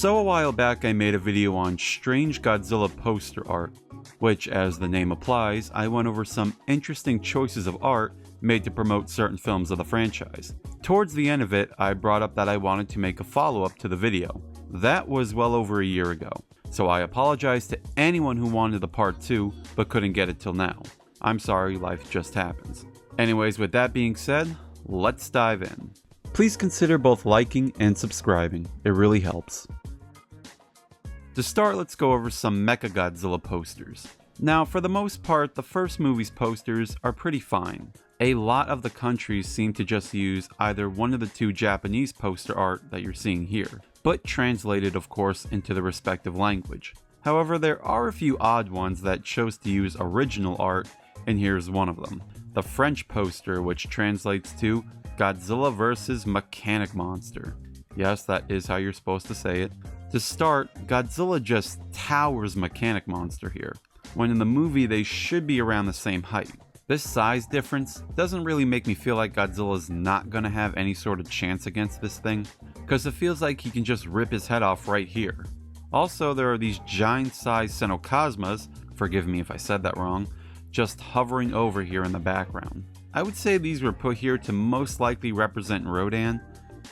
So a while back I made a video on strange Godzilla poster art, which, as the name applies, I went over some interesting choices of art made to promote certain films of the franchise. Towards the end of it, I brought up that I wanted to make a follow-up to the video. That was well over a year ago, so I apologize to anyone who wanted the part 2 but couldn't get it till now. I'm sorry, life just happens. Anyways, with that being said, let's dive in. Please consider both liking and subscribing, it really helps. To start, let's go over some Mechagodzilla posters. Now, for the most part, the first movie's posters are pretty fine. A lot of the countries seem to just use either one of the two Japanese poster art that you're seeing here, but translated of course into the respective language. However, there are a few odd ones that chose to use original art, and here's one of them. The French poster, which translates to Godzilla vs. MECANIK monster. Yes, that is how you're supposed to say it. To start, Godzilla just towers MECANIK monster here, when in the movie they should be around the same height. This size difference doesn't really make me feel like Godzilla's not gonna have any sort of chance against this thing, because it feels like he can just rip his head off right here. Also, there are these giant-sized Senocosmas, forgive me if I said that wrong, just hovering over here in the background. I would say these were put here to most likely represent Rodan,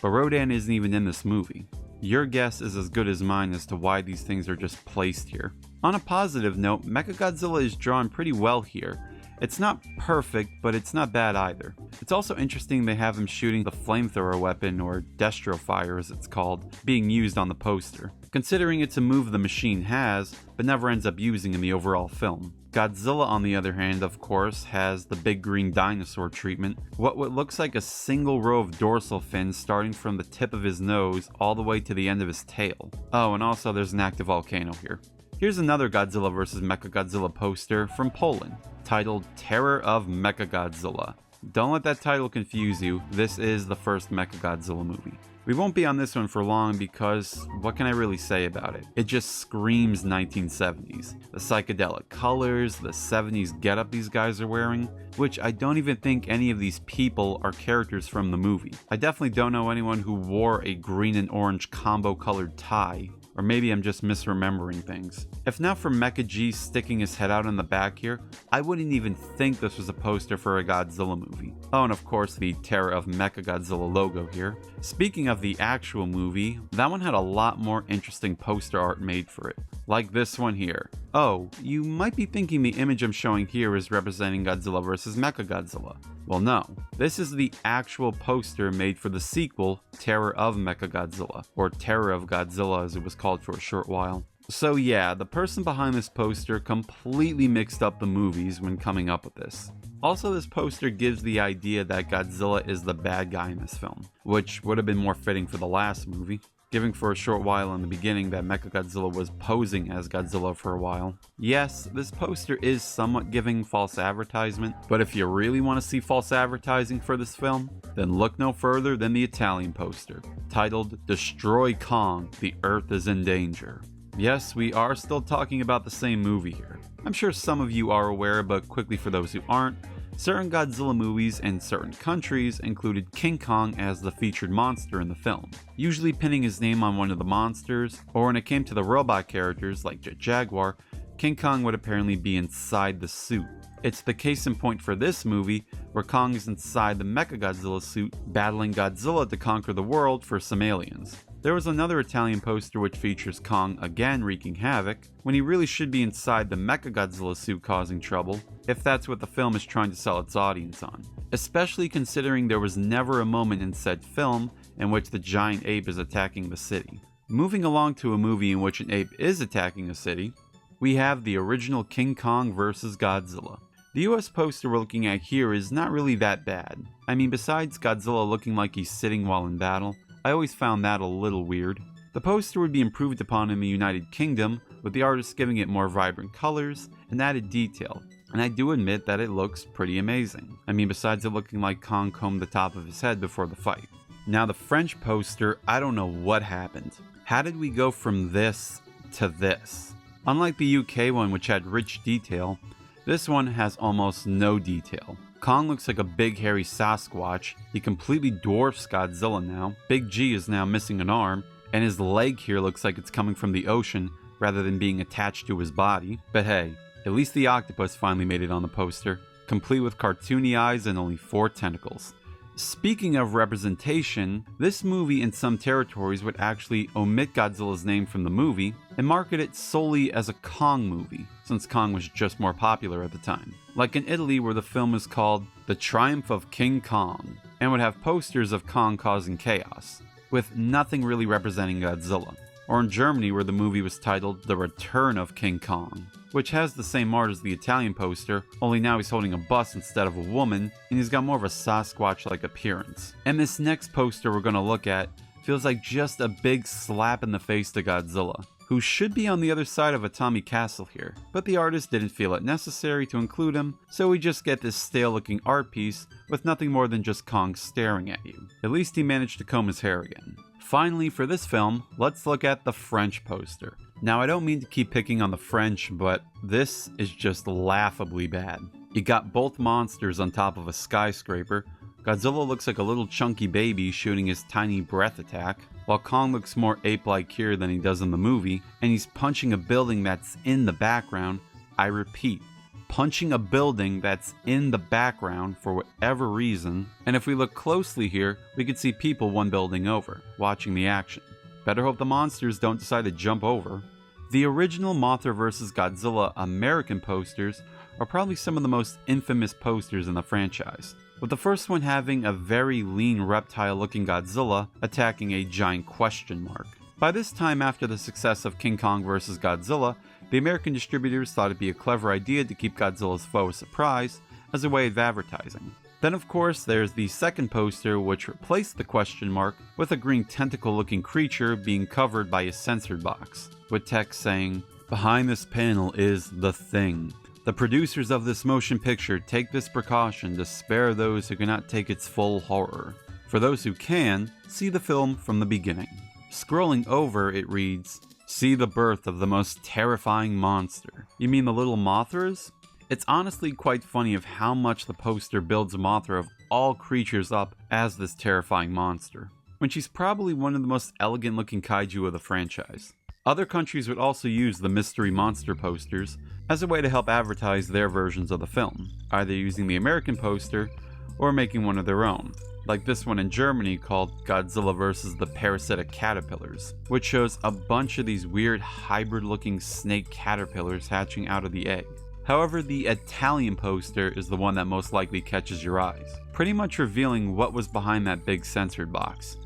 but Rodan isn't even in this movie. Your guess is as good as mine as to why these things are just placed here. On a positive note, Mechagodzilla is drawn pretty well here. It's not perfect, but it's not bad either. It's also interesting they have him shooting the flamethrower weapon, or Destro Fire as it's called, being used on the poster, considering it's a move the machine has, but never ends up using in the overall film. Godzilla, on the other hand, of course, has the big green dinosaur treatment, what looks like a single row of dorsal fins starting from the tip of his nose all the way to the end of his tail. Oh, and also there's an active volcano here. Here's another Godzilla vs. Mechagodzilla poster from Poland, titled Terror of Mechagodzilla. Don't let that title confuse you, this is the first Mechagodzilla movie. We won't be on this one for long because what can I really say about it? It just screams 1970s. The psychedelic colors, the 70s getup these guys are wearing, which I don't even think any of these people are characters from the movie. I definitely don't know anyone who wore a green and orange combo colored tie. Or maybe I'm just misremembering things. If not for Mecha G sticking his head out in the back here, I wouldn't even think this was a poster for a Godzilla movie. Oh, and of course the Terror of Mechagodzilla logo here. Speaking of the actual movie, that one had a lot more interesting poster art made for it. Like this one here. Oh, you might be thinking the image I'm showing here is representing Godzilla vs. Mechagodzilla. Well, no. This is the actual poster made for the sequel, Terror of Mechagodzilla, or Terror of Godzilla as it was called for a short while. So yeah, the person behind this poster completely mixed up the movies when coming up with this. Also, this poster gives the idea that Godzilla is the bad guy in this film, which would have been more fitting for the last movie, giving for a short while in the beginning that Mechagodzilla was posing as Godzilla for a while. Yes, this poster is somewhat giving false advertisement, but if you really want to see false advertising for this film, then look no further than the Italian poster, titled Destroy Kong, the Earth is in Danger. Yes, we are still talking about the same movie here. I'm sure some of you are aware, but quickly for those who aren't, certain Godzilla movies in certain countries included King Kong as the featured monster in the film, usually pinning his name on one of the monsters, or when it came to the robot characters like Jet Jaguar, King Kong would apparently be inside the suit. It's the case in point for this movie, where Kong is inside the Mechagodzilla suit, battling Godzilla to conquer the world for some aliens. There was another Italian poster which features Kong again wreaking havoc, when he really should be inside the Mechagodzilla suit causing trouble, if that's what the film is trying to sell its audience on. Especially considering there was never a moment in said film in which the giant ape is attacking the city. Moving along to a movie in which an ape is attacking a city, we have the original King Kong vs. Godzilla. The US poster we're looking at here is not really that bad. I mean, besides Godzilla looking like he's sitting while in battle, I always found that a little weird. The poster would be improved upon in the United Kingdom, with the artist giving it more vibrant colors and added detail, and I do admit that it looks pretty amazing. I mean, besides it looking like Kong combed the top of his head before the fight. Now the French poster, I don't know what happened. How did we go from this to this? Unlike the UK one, which had rich detail, this one has almost no detail. Kong looks like a big hairy Sasquatch, he completely dwarfs Godzilla now, Big G is now missing an arm, and his leg here looks like it's coming from the ocean rather than being attached to his body. But hey, at least the octopus finally made it on the poster, complete with cartoony eyes and only 4 tentacles. Speaking of representation, this movie in some territories would actually omit Godzilla's name from the movie and market it solely as a Kong movie, since Kong was just more popular at the time. Like in Italy, where the film is called The Triumph of King Kong, and would have posters of Kong causing chaos, with nothing really representing Godzilla. Or in Germany, where the movie was titled The Return of King Kong, which has the same art as the Italian poster, only now he's holding a bus instead of a woman, and he's got more of a Sasquatch-like appearance. And this next poster we're gonna look at feels like just a big slap in the face to Godzilla, who should be on the other side of Atami Castle here, but the artist didn't feel it necessary to include him, so we just get this stale-looking art piece with nothing more than just Kong staring at you. At least he managed to comb his hair again. Finally, for this film, let's look at the French poster. Now, I don't mean to keep picking on the French, but this is just laughably bad. You got both monsters on top of a skyscraper. Godzilla looks like a little chunky baby shooting his tiny breath attack, while Kong looks more ape-like here than he does in the movie, and he's punching a building that's in the background. I repeat, punching a building that's in the background for whatever reason, and if we look closely here, we can see people one building over, watching the action. Better hope the monsters don't decide to jump over. The original Mothra vs. Godzilla American posters are probably some of the most infamous posters in the franchise, with the first one having a very lean reptile-looking Godzilla attacking a giant question mark. By this time, after the success of King Kong vs. Godzilla, the American distributors thought it'd be a clever idea to keep Godzilla's foe a surprise as a way of advertising. Then of course there's the second poster, which replaced the question mark with a green tentacle-looking creature being covered by a censored box, with text saying, "Behind this panel is the Thing. The producers of this motion picture take this precaution to spare those who cannot take its full horror. For those who can, see the film from the beginning." Scrolling over, it reads, "See the birth of the most terrifying monster." You mean the little Mothras? It's honestly quite funny of how much the poster builds Mothra of all creatures up as this terrifying monster, when she's probably one of the most elegant looking kaiju of the franchise. Other countries would also use the mystery monster posters as a way to help advertise their versions of the film, either using the American poster or making one of their own, like this one in Germany called Godzilla vs. the Parasitic Caterpillars, which shows a bunch of these weird hybrid looking snake caterpillars hatching out of the egg. However, the Italian poster is the one that most likely catches your eyes, pretty much revealing what was behind that big censored box.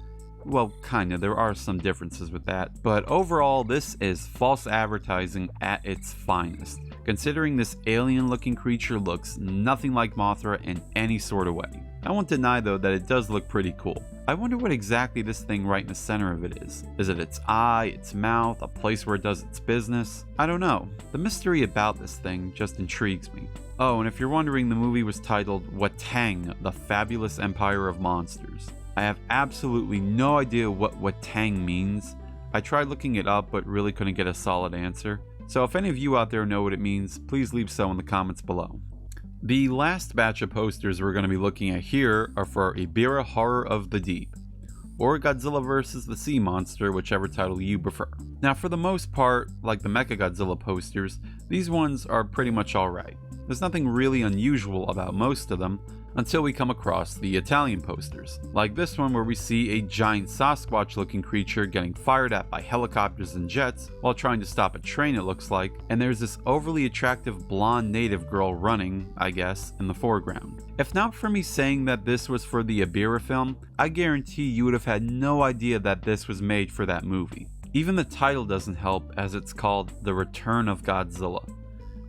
Well, kinda, there are some differences with that, but overall this is false advertising at its finest, considering this alien looking creature looks nothing like Mothra in any sort of way. I won't deny though that it does look pretty cool. I wonder what exactly this thing right in the center of it is. Is it its eye, its mouth, a place where it does its business? I don't know. The mystery about this thing just intrigues me. Oh, and if you're wondering, the movie was titled Watang, the Fabulous Empire of Monsters. I have absolutely no idea what Watang means. I tried looking it up but really couldn't get a solid answer. So if any of you out there know what it means, please leave so in the comments below. The last batch of posters we're going to be looking at here are for Ebirah Horror of the Deep, or Godzilla vs. the Sea Monster, whichever title you prefer. Now for the most part, like the Mechagodzilla posters, these ones are pretty much alright. There's nothing really unusual about most of them, until we come across the Italian posters, like this one where we see a giant Sasquatch looking creature getting fired at by helicopters and jets while trying to stop a train, it looks like, and there's this overly attractive blonde native girl running, I guess, in the foreground. If not for me saying that this was for the Ebirah film, I guarantee you would have had no idea that this was made for that movie. Even the title doesn't help, as it's called The Return of Godzilla,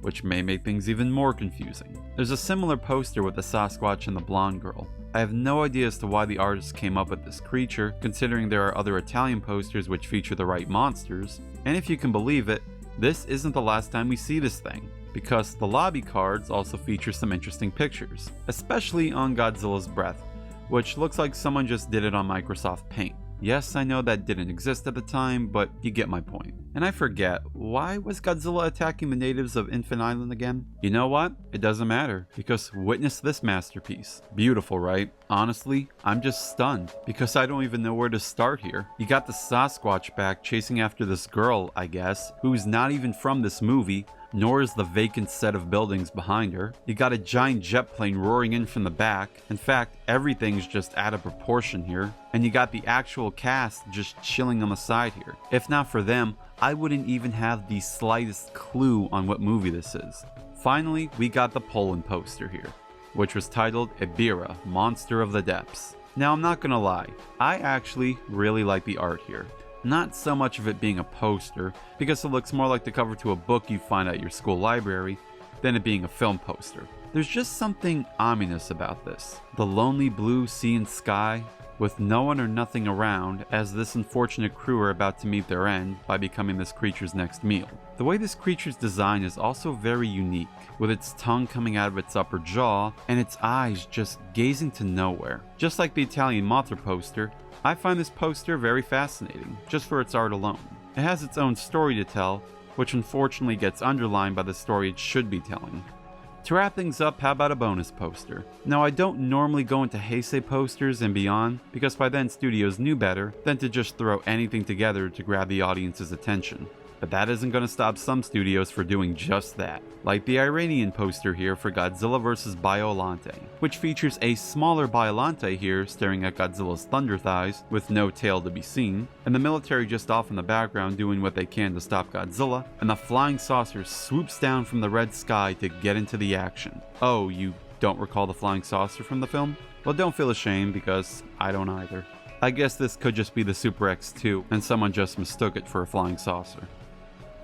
which may make things even more confusing. There's a similar poster with the Sasquatch and the blonde girl. I have no idea as to why the artist came up with this creature, considering there are other Italian posters which feature the right monsters, and if you can believe it, this isn't the last time we see this thing, because the lobby cards also feature some interesting pictures, especially on Godzilla's breath, which looks like someone just did it on Microsoft Paint. Yes, I know that didn't exist at the time, but you get my point. And I forget, why was Godzilla attacking the natives of Infant Island again? You know what? It doesn't matter, because witness this masterpiece. Beautiful, right? Honestly, I'm just stunned, because I don't even know where to start here. You got the Sasquatch back chasing after this girl, I guess, who's not even from this movie, nor is the vacant set of buildings behind her. You got a giant jet plane roaring in from the back. In fact, everything's just out of proportion here. And you got the actual cast just chilling on the side here. If not for them, I wouldn't even have the slightest clue on what movie this is. Finally, we got the Poland poster here, which was titled Ebirah, Monster of the Depths. Now, I'm not gonna lie, I actually really like the art here. Not so much of it being a poster, because it looks more like the cover to a book you find at your school library, than it being a film poster. There's just something ominous about this. The lonely blue sea and sky, with no one or nothing around, as this unfortunate crew are about to meet their end by becoming this creature's next meal. The way this creature's design is also very unique, with its tongue coming out of its upper jaw, and its eyes just gazing to nowhere. Just like the Italian Mothra poster, I find this poster very fascinating, just for its art alone. It has its own story to tell, which unfortunately gets underlined by the story it should be telling. To wrap things up, how about a bonus poster? Now, I don't normally go into Heisei posters and beyond, because by then studios knew better than to just throw anything together to grab the audience's attention. But that isn't going to stop some studios for doing just that. Like the Iranian poster here for Godzilla vs. Biollante, which features a smaller Biollante here staring at Godzilla's thunder thighs with no tail to be seen, and the military just off in the background doing what they can to stop Godzilla, and the flying saucer swoops down from the red sky to get into the action. Oh, you don't recall the flying saucer from the film? Well, don't feel ashamed, because I don't either. I guess this could just be the Super X2, and someone just mistook it for a flying saucer.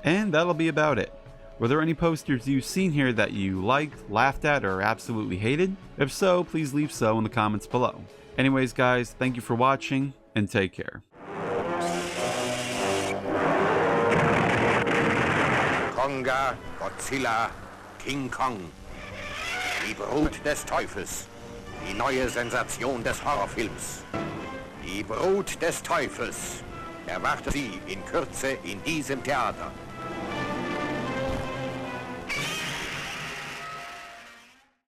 And that'll be about it. Were there any posters you've seen here that you liked, laughed at, or absolutely hated? If so, please leave so in the comments below. Anyways guys, thank you for watching, and take care. Konga, Godzilla, King Kong. Die Brut des Teufels. Die neue Sensation des Horrorfilms. Die Brut des Teufels. Erwartet Sie in Kürze in diesem Theater.